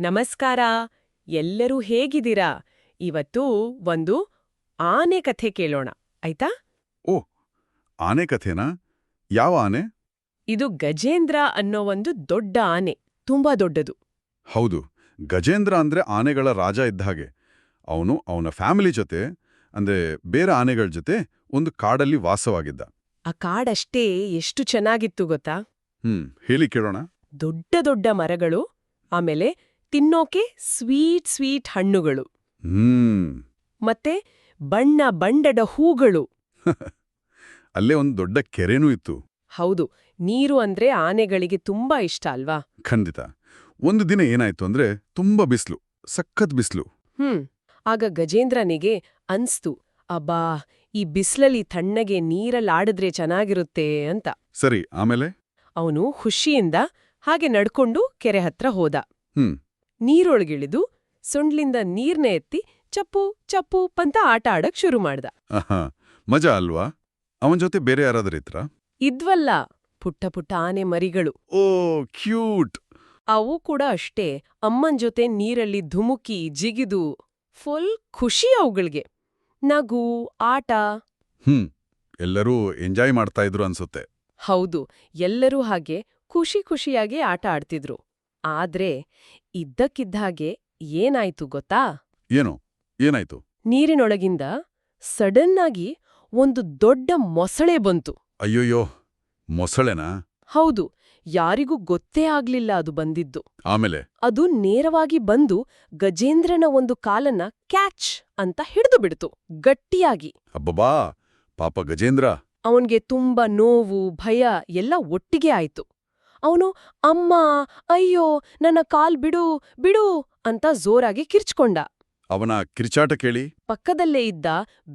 ನಮಸ್ಕಾರ. ಎಲ್ಲರೂ ಹೇಗಿದ್ದೀರಾ? ಇವತ್ತು ಒಂದು ಆನೆ ಕಥೆ ಕೇಳೋಣ, ಆಯ್ತಾ? ಓ, ಆನೆ ಕಥೆನಾ? ಯಾವ ಆನೆ? ಇದು ಗಜೇಂದ್ರ ಅನ್ನೋ ಒಂದು ದೊಡ್ಡ ಆನೆ, ತುಂಬಾ ದೊಡ್ಡದು. ಹೌದು, ಗಜೇಂದ್ರ ಅಂದ್ರೆ ಆನೆಗಳ ರಾಜ ಇದ್ದ ಹಾಗೆ. ಅವನು ಅವನ ಫ್ಯಾಮಿಲಿ ಜೊತೆ, ಅಂದ್ರೆ ಬೇರೆ ಆನೆಗಳ ಜೊತೆ ಒಂದು ಕಾಡಲ್ಲಿ ವಾಸವಾಗಿದ್ದ. ಆ ಕಾಡಷ್ಟೇ ಎಷ್ಟು ಚೆನ್ನಾಗಿತ್ತು ಗೊತ್ತಾ? ಹೇಳಿ ಕೇಳೋಣ. ದೊಡ್ಡ ದೊಡ್ಡ ಮರಗಳು, ಆಮೇಲೆ ತಿನ್ನೋಕೆ ಸ್ವೀಟ್ ಸ್ವೀಟ್ ಹಣ್ಣುಗಳು, ಮತ್ತೆ ಬಣ್ಣ ಬಣ್ಣದ ಹೂಗಳು. ಅಲ್ಲೇ ಒಂದು ದೊಡ್ಡ ಕೆರೆನೂ ಇತ್ತು. ಹೌದು, ನೀರು ಅಂದ್ರೆ ಆನೆಗಳಿಗೆ ತುಂಬಾ ಇಷ್ಟ ಅಲ್ವಾ? ಖಂಡಿತ. ಒಂದು ದಿನ ಏನಾಯ್ತು ಅಂದ್ರೆ ತುಂಬಾ ಬಿಸ್ಲು, ಸಖತ್ ಬಿಸ್ಲು. ಆಗ ಗಜೇಂದ್ರನಿಗೆ ಅನ್ಸ್ತು, ಅಬ್ಬಾ, ಈ ಬಿಸ್ಲಲ್ಲಿ ತಣ್ಣಗೆ ನೀರಲ್ಲಾಡಿದ್ರೆ ಚೆನ್ನಾಗಿರುತ್ತೆ ಅಂತ. ಸರಿ, ಆಮೇಲೆ? ಅವನು ಖುಷಿಯಿಂದ ಹಾಗೆ ನಡ್ಕೊಂಡು ಕೆರೆ ಹತ್ರ ಹೋದ. ನೀರೊಳಗಿಳಿದು ಸೊಂಡ್ಲಿಂದ ನೀರ್ನ ಎತ್ತಿ ಚಪ್ಪು ಚಪ್ಪು ಪಂತ ಆಟ ಆಡಕ್ ಶುರು ಮಾಡ್ದ. ಮಜಾ ಅಲ್ವಾ? ಅವನ್ ಜೊತೆ ಬೇರೆ ಯಾರಾದ್ರಿದ್ರ? ಇದ್ವಲ್ಲ, ಪುಟ್ಟ ಪುಟ್ಟ ಆನೆ ಮರಿಗಳು. ಓ, ಕ್ಯೂಟ್! ಅವು ಕೂಡ ಅಷ್ಟೇ ಅಮ್ಮನ್ ಜೊತೆ ನೀರಲ್ಲಿ ಧುಮುಕಿ ಜಿಗಿದು ಫುಲ್ ಖುಷಿ ಅವುಗಳಿಗೆ. ನಗು, ಆಟ. ಎಲ್ಲರೂ ಎಂಜಾಯ್ ಮಾಡ್ತಾ ಇದ್ರು ಅನ್ಸುತ್ತೆ. ಹೌದು, ಎಲ್ಲರೂ ಹಾಗೆ ಖುಷಿ ಖುಷಿಯಾಗಿ ಆಟ ಆಡ್ತಿದ್ರು. ಆದ್ರೆ ಇದ್ದಕ್ಕಿದ್ಹಾಗೆ ಏನಾಯ್ತು ಗೊತ್ತಾ? ಏನಾಯ್ತು? ನೀರಿನೊಳಗಿಂದ ಸಡನ್ ಆಗಿ ಒಂದು ದೊಡ್ಡ ಮೊಸಳೆ ಬಂತು. ಅಯ್ಯೋಯ್ಯೋ, ಮೊಸಳೆನಾ? ಹೌದು, ಯಾರಿಗೂ ಗೊತ್ತೇ ಆಗ್ಲಿಲ್ಲ ಅದು ಬಂದಿದ್ದು. ಆಮೇಲೆ? ಅದು ನೇರವಾಗಿ ಬಂದು ಗಜೇಂದ್ರನ ಒಂದು ಕಾಲನ್ನ ಕ್ಯಾಚ್ ಅಂತ ಹಿಡಿದು ಬಿಡ್ತು, ಗಟ್ಟಿಯಾಗಿ. ಅಬ್ಬಬಾ, ಪಾಪ ಗಜೇಂದ್ರ. ಅವನ್ಗೆ ತುಂಬಾ ನೋವು, ಭಯ ಎಲ್ಲ ಒಟ್ಟಿಗೆ ಆಯ್ತು. ಅವನು ಅಮ್ಮ, ಅಯ್ಯೋ, ನನ್ನ ಕಾಲ್ ಬಿಡು ಬಿಡು ಅಂತ ಜೋರಾಗಿ ಕಿರ್ಚ್ಕೊಂಡ. ಅವನ ಕಿರ್ಚಾಟ ಕೇಳಿ ಪಕ್ಕದಲ್ಲೇ ಇದ್ದ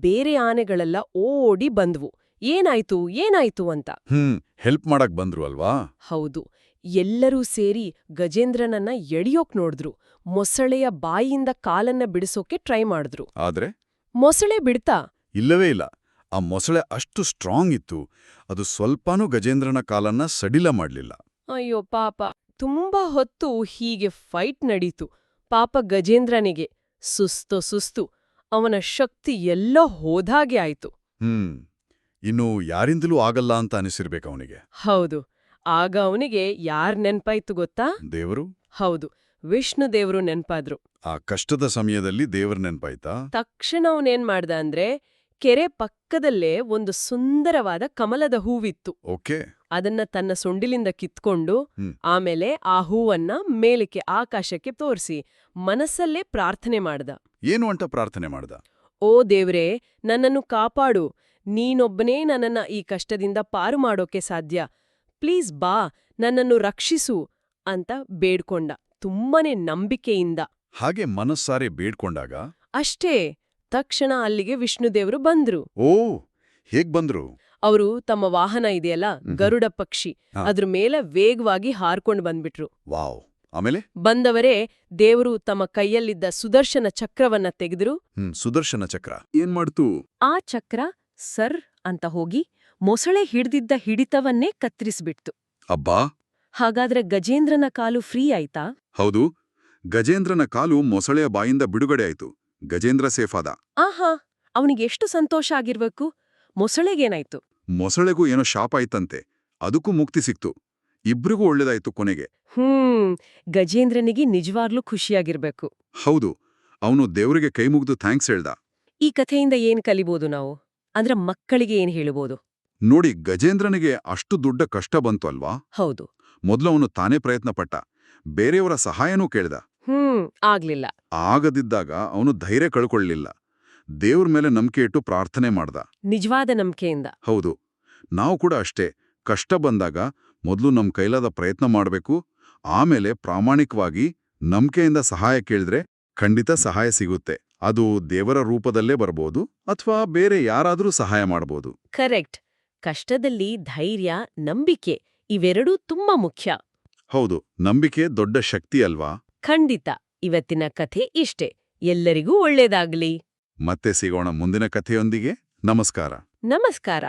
ಬೇರೆ ಆನೆಗಳೆಲ್ಲ ಓಡಿ ಬಂದ್ವು, ಏನಾಯ್ತು ಏನಾಯ್ತು ಅಂತ. ಹೆಲ್ಪ್ ಮಾಡಕ್ ಬಂದ್ರು ಅಲ್ವಾ? ಹೌದು, ಎಲ್ಲರೂ ಸೇರಿ ಗಜೇಂದ್ರನನ್ನ ಎಳಿಯೋಕ್ ನೋಡಿದ್ರು. ಮೊಸಳೆಯ ಬಾಯಿಯಿಂದ ಕಾಲನ್ನ ಬಿಡಿಸೋಕೆ ಟ್ರೈ ಮಾಡಿದ್ರು. ಆದ್ರೆ ಮೊಸಳೆ ಬಿಡ್ತಾ? ಇಲ್ಲವೇ ಇಲ್ಲ. ಆ ಮೊಸಳೆ ಅಷ್ಟು ಸ್ಟ್ರಾಂಗ್ ಇತ್ತು, ಅದು ಸ್ವಲ್ಪನೂ ಗಜೇಂದ್ರನ ಕಾಲನ್ನ ಸಡಿಲ ಮಾಡ್ಲಿಲ್ಲ. ಅಯ್ಯೋ ಪಾಪ, ತುಂಬಾ ಹೊತ್ತು ಹೀಗೆ ಫೈಟ್ ನಡೀತು. ಪಾಪ ಗಜೇಂದ್ರನಿಗೆ ಸುಸ್ತು, ಅವನ ಶಕ್ತಿ ಎಲ್ಲೋ ಹೋದಾಗೆ ಆಯ್ತು. ಇನ್ನು ಯಾರಿಂದಲೂ ಆಗಲ್ಲ ಅಂತ ಅನಿಸಿರ್ಬೇಕು ಅವನಿಗೆ. ಹೌದು, ಆಗ ಅವನಿಗೆ ಯಾರ್ ನೆನ್ಪಾಯ್ತು ಗೊತ್ತಾ? ದೇವರು? ಹೌದು, ವಿಷ್ಣು ದೇವರು ನೆನ್ಪಾದ್ರು. ಆ ಕಷ್ಟದ ಸಮಯದಲ್ಲಿ ದೇವ್ರ ನೆನ್ಪಾಯ್ತಾ? ತಕ್ಷಣ ಅವನೇನ್ ಮಾಡ್ದ ಅಂದ್ರೆ, ಕೆರೆ ಪಕ್ಕದಲ್ಲೇ ಒಂದು ಸುಂದರವಾದ ಕಮಲದ ಹೂವಿತ್ತು. ಓಕೆ. ಅದನ್ನ ತನ್ನ ಸೊಂಡಿಲಿಂದ ಕಿತ್ಕೊಂಡು ಆಮೇಲೆ ಆ ಹೂವನ್ನ ಮೇಲಕ್ಕೆ ಆಕಾಶಕ್ಕೆ ತೋರಿಸಿ ಮನಸ್ಸಲ್ಲೇ ಪ್ರಾರ್ಥನೆ ಮಾಡ್ದ. ಏನು ಅಂತ ಪ್ರಾರ್ಥನೆ ಮಾಡ್ದ? ಓ ದೇವ್ರೇ, ನನ್ನನ್ನು ಕಾಪಾಡು, ನೀನೊಬ್ಬನೇ ನನ್ನನ್ನ ಈ ಕಷ್ಟದಿಂದ ಪಾರು ಮಾಡೋಕೆ ಸಾಧ್ಯ, ಪ್ಲೀಸ್ ಬಾ, ನನ್ನನ್ನು ರಕ್ಷಿಸು ಅಂತ ಬೇಡ್ಕೊಂಡ, ತುಂಬಾನೇ ನಂಬಿಕೆಯಿಂದ. ಹಾಗೆ ಮನಸ್ಸಾರೆ ಬೇಡ್ಕೊಂಡಾಗ ಅಷ್ಟೇ, ತಕ್ಷಣ ಅಲ್ಲಿಗೆ ವಿಷ್ಣುದೇವರು ಬಂದ್ರು. ಓ, ಹೇಗ್ ಬಂದ್ರು? ಅವರು ತಮ್ಮ ವಾಹನ ಇದೆಯಲ್ಲ, ಗರುಡ ಪಕ್ಷಿ, ಅದ್ರ ಮೇಲೆ ವೇಗವಾಗಿ ಹಾರ್ಕೊಂಡ್ ಬಂದ್ಬಿಟ್ರು. ವಾವ್! ಆಮೇಲೆ? ಬಂದವರೇ ದೇವರು ತಮ್ಮ ಕೈಯಲ್ಲಿದ್ದ ಸುದರ್ಶನ ಚಕ್ರವನ್ನ ತೆಗೆದ್ರು. ಸುದರ್ಶನ ಚಕ್ರ ಏನ್ ಮಾಡ್ತು? ಆ ಚಕ್ರ ಸರ್ ಅಂತ ಹೋಗಿ ಮೊಸಳೆ ಹಿಡ್ದಿದ್ದ ಹಿಡಿತವನ್ನೇ ಕತ್ತರಿಸ್ಬಿಡ್ತು. ಅಬ್ಬಾ! ಹಾಗಾದ್ರೆ ಗಜೇಂದ್ರನ ಕಾಲು ಫ್ರೀ ಆಯ್ತಾ? ಹೌದು, ಗಜೇಂದ್ರನ ಕಾಲು ಮೊಸಳೆಯ ಬಾಯಿಂದ ಬಿಡುಗಡೆ ಆಯ್ತು. ಗಜೇಂದ್ರ ಸೇಫಾದ. ಆಹಾ, ಅವನಿಗೆ ಎಷ್ಟು ಸಂತೋಷ ಆಗಿರ್ಬೇಕು. ಮೊಸಳೆಗೇನಾಯ್ತು? ಮೊಸಳೆಗೂ ಏನೋ ಶಾಪ ಆಯ್ತಂತೆ, ಅದಕ್ಕೂ ಮುಕ್ತಿ ಸಿಕ್ತು. ಇಬ್ರಿಗೂ ಒಳ್ಳೇದಾಯ್ತು ಕೊನೆಗೆ. ಗಜೇಂದ್ರನಿಗೆ ನಿಜವಾಗ್ಲೂ ಖುಷಿಯಾಗಿರ್ಬೇಕು. ಹೌದು, ಅವನು ದೇವರಿಗೆ ಕೈ ಮುಗಿದು ಥ್ಯಾಂಕ್ಸ್ ಹೇಳ್ದ. ಈ ಕಥೆಯಿಂದ ಏನ್ ಕಲಿಬೋದು ನಾವು? ಅಂದ್ರೆ ಮಕ್ಕಳಿಗೆ ಏನ್ ಹೇಳಬಹುದು? ನೋಡಿ, ಗಜೇಂದ್ರನಿಗೆ ಅಷ್ಟು ದೊಡ್ಡ ಕಷ್ಟ ಬಂತು ಅಲ್ವಾ? ಹೌದು. ಮೊದಲು ಅವನು ತಾನೇ ಪ್ರಯತ್ನ ಪಟ್ಟ, ಬೇರೆಯವರ ಸಹಾಯನೂ ಕೇಳ್ದ. ಆಗ್ಲಿಲ್ಲ. ಆಗದಿದ್ದಾಗ ಅವನು ಧೈರ್ಯ ಕಳ್ಕೊಳ್ಳಿಲ್ಲ, ದೇವ್ರ ಮೇಲೆ ನಂಬಿಕೆ ಇಟ್ಟು ಪ್ರಾರ್ಥನೆ ಮಾಡ್ದ. ನಿಜವಾದ ನಂಬಿಕೆಯಿಂದ. ಹೌದು, ನಾವು ಕೂಡ ಅಷ್ಟೇ. ಕಷ್ಟ ಬಂದಾಗ ಮೊದಲು ನಮ್ ಕೈಲಾದ ಪ್ರಯತ್ನ ಮಾಡಬೇಕು, ಆಮೇಲೆ ಪ್ರಾಮಾಣಿಕವಾಗಿ ನಂಬಿಕೆಯಿಂದ ಸಹಾಯ ಕೇಳಿದ್ರೆ ಖಂಡಿತ ಸಹಾಯ ಸಿಗುತ್ತೆ. ಅದು ದೇವರ ರೂಪದಲ್ಲೇ ಬರ್ಬೋದು, ಅಥವಾ ಬೇರೆ ಯಾರಾದ್ರೂ ಸಹಾಯ ಮಾಡಬಹುದು. ಕರೆಕ್ಟ್. ಕಷ್ಟದಲ್ಲಿ ಧೈರ್ಯ, ನಂಬಿಕೆ ಇವೆರಡೂ ತುಂಬಾ ಮುಖ್ಯ. ಹೌದು, ನಂಬಿಕೆ ದೊಡ್ಡ ಶಕ್ತಿ ಅಲ್ವಾ? ಖಂಡಿತ. ಇವತ್ತಿನ ಕಥೆ ಇಷ್ಟೇ. ಎಲ್ಲರಿಗೂ ಒಳ್ಳೇದಾಗ್ಲಿ. ಮತ್ತೆ ಸಿಗೋಣ ಮುಂದಿನ ಕಥೆಯೊಂದಿಗೆ. ನಮಸ್ಕಾರ. ನಮಸ್ಕಾರ.